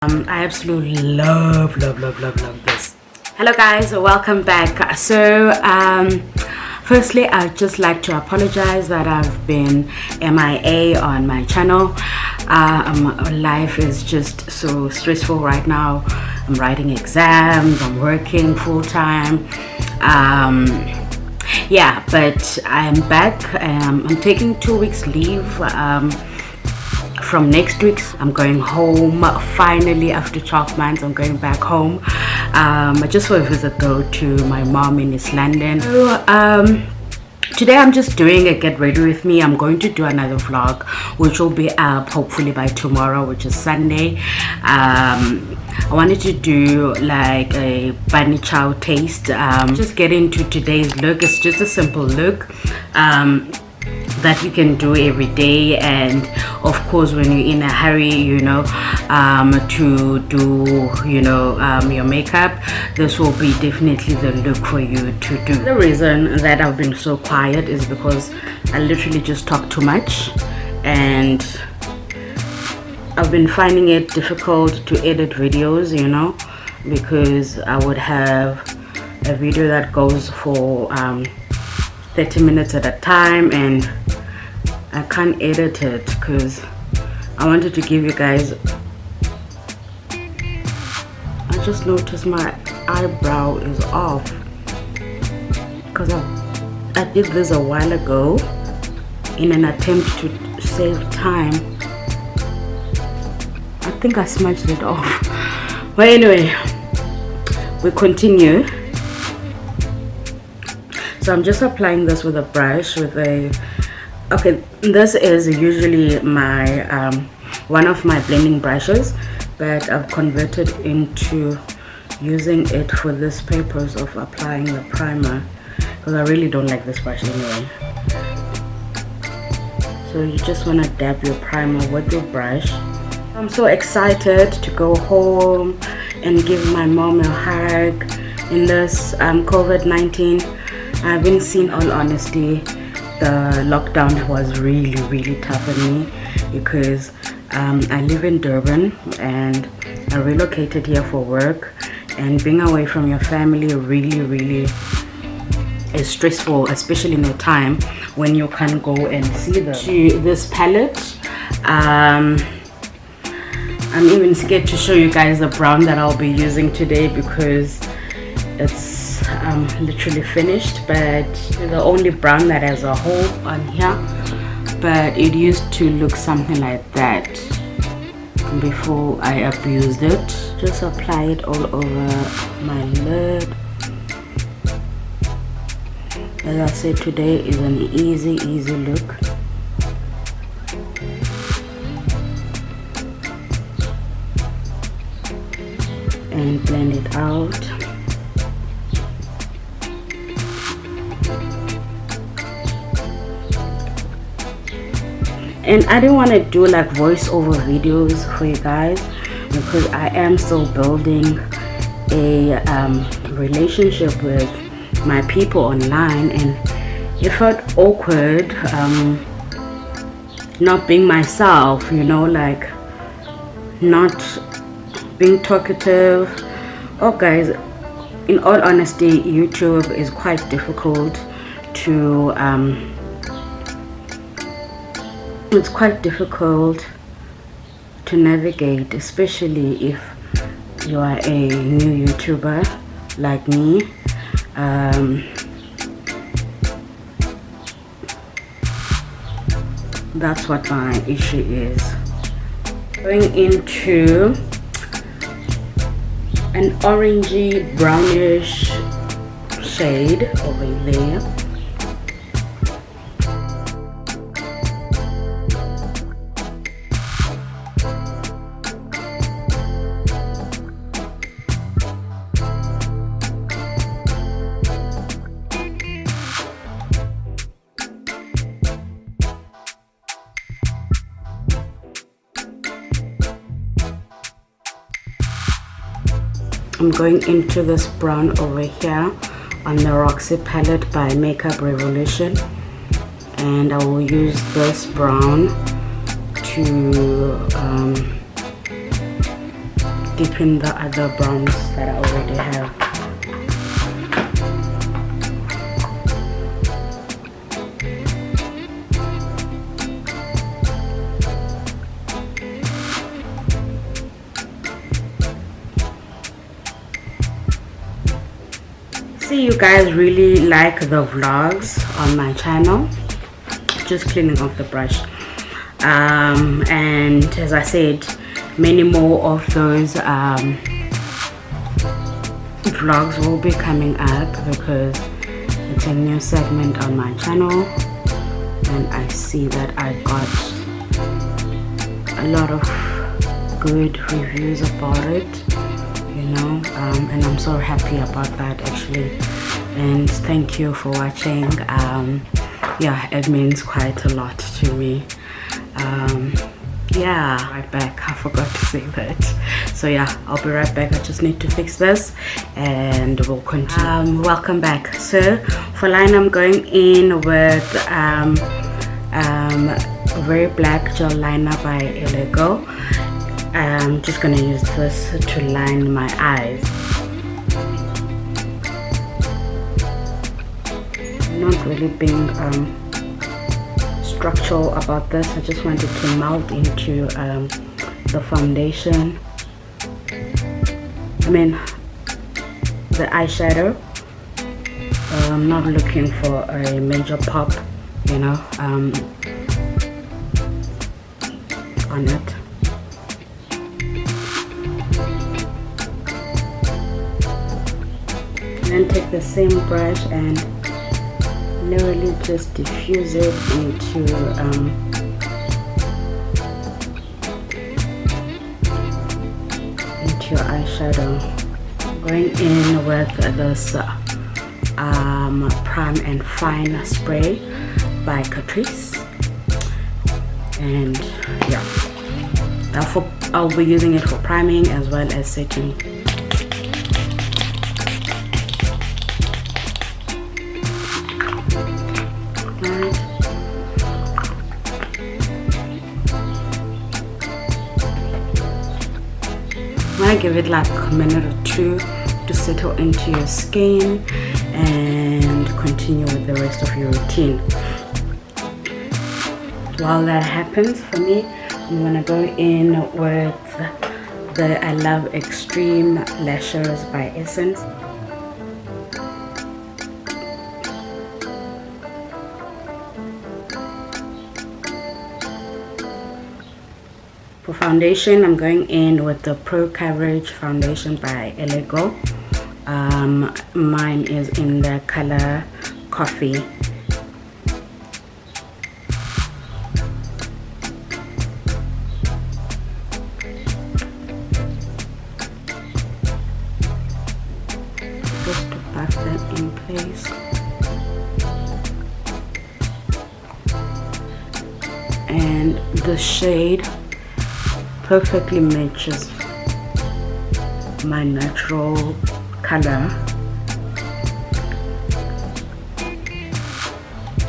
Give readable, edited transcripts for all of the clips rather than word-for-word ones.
I absolutely love this. Hello guys, welcome back. So firstly, I'd just like to apologize that I've been MIA on my channel. Life is just so stressful right now. I'm writing exams, I'm working full-time. Yeah, but I'm back. I'm taking 2 weeks leave. From next week I'm going home finally. After 12 months I'm going back home, just for a visit though to my mom in East London. So today I'm just doing a get ready with me. I'm going to do another vlog which will be up hopefully by tomorrow, which is Sunday. I wanted to do like a bunny chow taste. Just get into today's look. It's just a simple look that you can do every day, and of course when you're in a hurry, you know, to do, you know, your makeup, this will be definitely the look for you to do. The reason that I've been so quiet is because I literally just talk too much, and I've been finding it difficult to edit videos, you know, because I would have a video that goes for 30 minutes at a time, and I can't edit it because I wanted to give you guys. I just noticed my eyebrow is off because I did this a while ago in an attempt to save time. I think I smudged it off. But anyway, we continue. So I'm just applying this with a brush, with a, okay, this is usually my one of my blending brushes, but I've converted into using it for this purpose of applying the primer, because I really don't like this brush anyway. So you just want to dab your primer with your brush. I'm so excited to go home and give my mom a hug in this COVID-19. I've been seen, all honesty, the lockdown was really tough on me because I live in Durban and I relocated here for work, and being away from your family really is stressful, especially in a time when you can't go and see them. To this palette, I'm even scared to show you guys the brown that I'll be using today because it's literally finished, but the only brown that has a hole on here, but it used to look something like that before I abused it. Just apply it all over my lid. As I said, today is an easy look. And blend it out. And I didn't want to do like voiceover videos for you guys because I am still building a relationship with my people online, and it felt awkward not being myself, you know, like not being talkative. Oh guys, in all honesty, YouTube is quite difficult to it's quite difficult to navigate, especially if you are a new YouTuber like me. That's what my issue is. Going into an orangey brownish shade over there. I'm going into this brown over here on the Roxy palette by Makeup Revolution, and I will use this brown to deepen the other browns that I already have. See, you guys really like the vlogs on my channel. Just cleaning off the brush. And as I said, many more of those vlogs will be coming up because it's a new segment on my channel, and I see that I got a lot of good reviews about it, you know, and I'm so happy about that actually, and thank you for watching. Yeah, it means quite a lot to me. Yeah, right back, I forgot to say that. So yeah, I'll be right back. I just need to fix this and we'll continue. Welcome back. So for line, I'm going in with a very black gel liner by Lego. I'm just gonna use this to line my eyes. I'm not really being structural about this. I just wanted to melt into the foundation, I mean the eyeshadow. I'm not looking for a major pop, you know, on it. And then take the same brush and literally just diffuse it into your eyeshadow. Going in with this Prime and Fine spray by Catrice, and yeah, I'll be using it for priming as well as setting. Give it like a minute or two to settle into your skin and continue with the rest of your routine. While that happens, for me, I'm gonna go in with the I Love Extreme Lashes by Essence. For foundation, I'm going in with the Pro Coverage Foundation by Lego. Mine is in the color Coffee. Just to buff that in place. And the shade perfectly matches my natural color.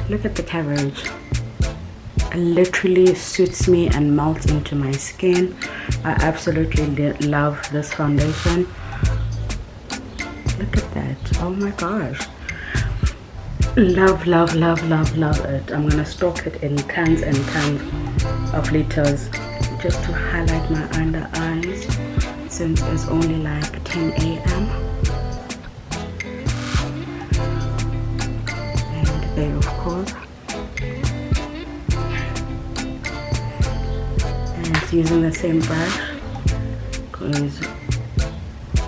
Look at the coverage. It literally suits me and melts into my skin. I absolutely love this foundation. Look at that. Oh my gosh. Love, love, love, love, love it. I'm gonna stock it in tons and tons of liters just to highlight my under eyes since it's only like 10 a.m. and there, of course, and it's using the same brush because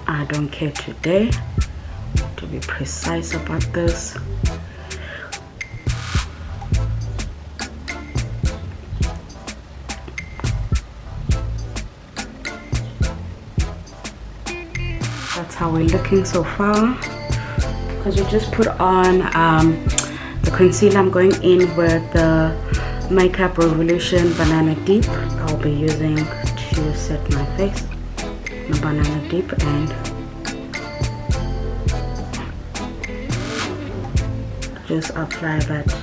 I don't care today to be precise about this. That's how we're looking so far, because we just put on the concealer. I'm going in with the Makeup Revolution Banana Deep. I'll be using to set my face, the Banana Deep, and just apply that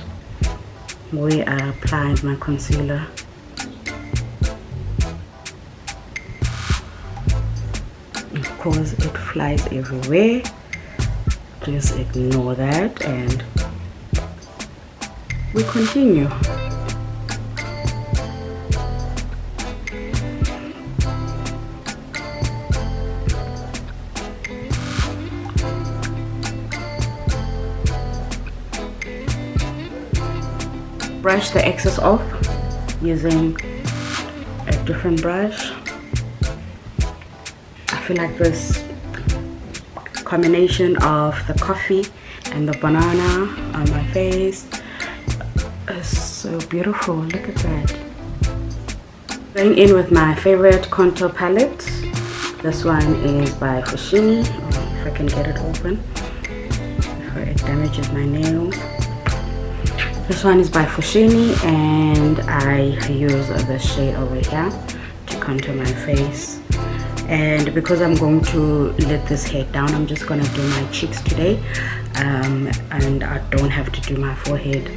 way I applied my concealer. Of course it flies everywhere, just ignore that and we continue. Brush the excess off using a different brush. I feel like this combination of the coffee and the banana on my face is so beautiful. Look at that. Going in with my favorite contour palette. This one is by Fushini. If I can get it open before it damages my nails. This one is by Fushini and I use the shade over here to contour my face. And because I'm going to let this hair down, I'm just going to do my cheeks today, and I don't have to do my forehead.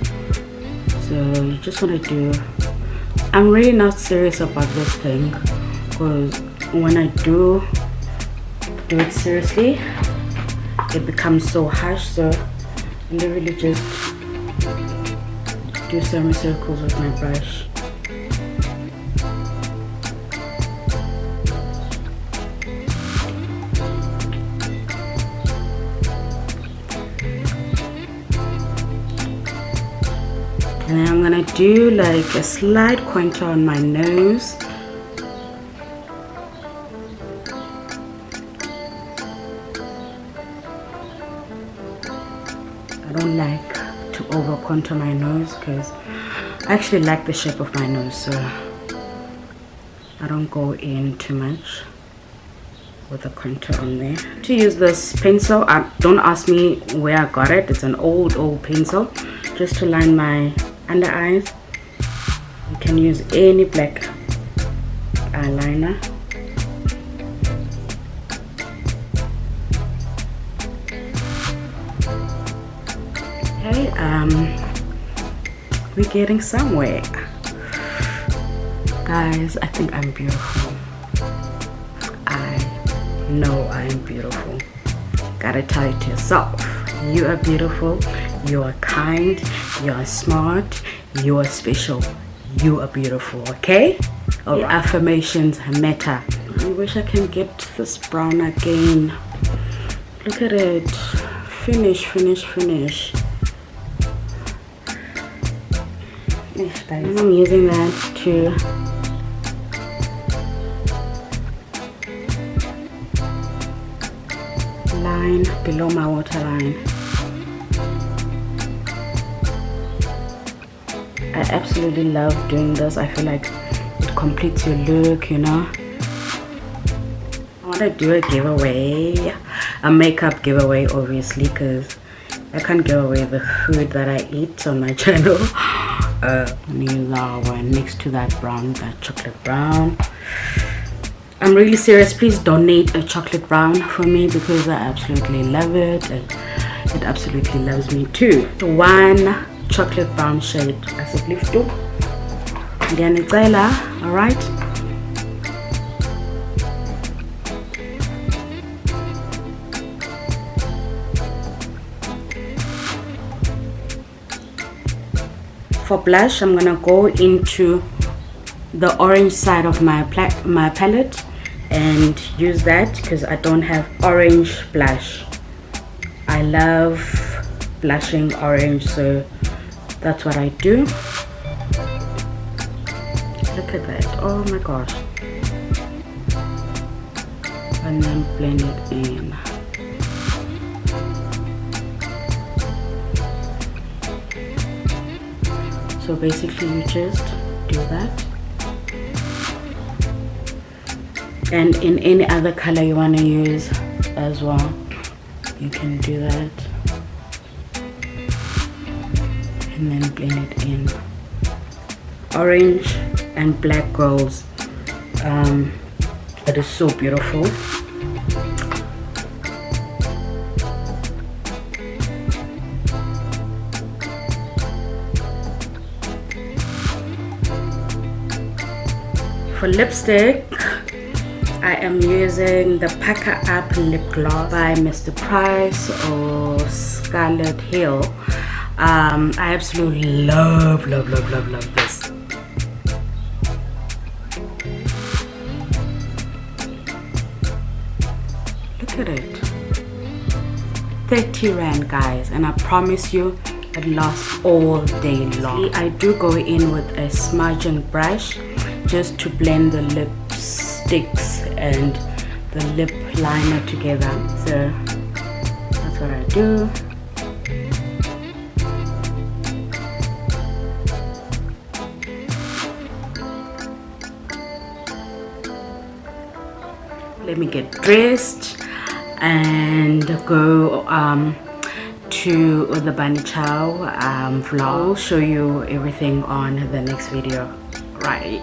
So you just want to do, I'm really not serious about this thing, because when I do it seriously, it becomes so harsh. So I literally just do semicircles with my brush. And then I'm gonna do like a slight contour on my nose. I don't like to over contour my nose because I actually like the shape of my nose, so I don't go in too much with the contour on there. To use this pencil, don't ask me where I got it. It's an old pencil, just to line my under eyes. You can use any black eyeliner. Okay, we're getting somewhere. Guys, I think I'm beautiful. I know I'm beautiful. Gotta tell it to yourself. You are beautiful. You are kind. You are smart. You are special. You are beautiful, okay? Our affirmations matter. I wish I can get this brown again. Look at it. Finish, finish, finish. And I'm using that to line below my waterline. I absolutely love doing this. I feel like it completes your look, you know. I want to do a giveaway, a makeup giveaway, obviously, because I can't give away the food that I eat on my channel. Use our one next to that brown, that chocolate brown. I'm really serious. Please donate a chocolate brown for me because I absolutely love it and it absolutely loves me too. One chocolate brown shade as a lift up. All right. For blush, I'm gonna go into the orange side of my palette and use that because I don't have orange blush. I love blushing orange, so that's what I do. Look at that. Oh my gosh. And then blend it in. So basically you just do that, and in any other color you want to use as well, you can do that, and then blend it in. Orange and black girls, it is so beautiful. For lipstick, I am using the Packer Up Lip Gloss by Mr. Price or Scarlet Hill. I absolutely love this. Look at it. 30 rand, guys, and I promise you it lasts all day long. I do go in with a smudging brush just to blend the lipsticks and the lip liner together. So that's what I do. Let me get dressed and go to the Bunny Chow vlog. I'll show you everything on the next video. Right.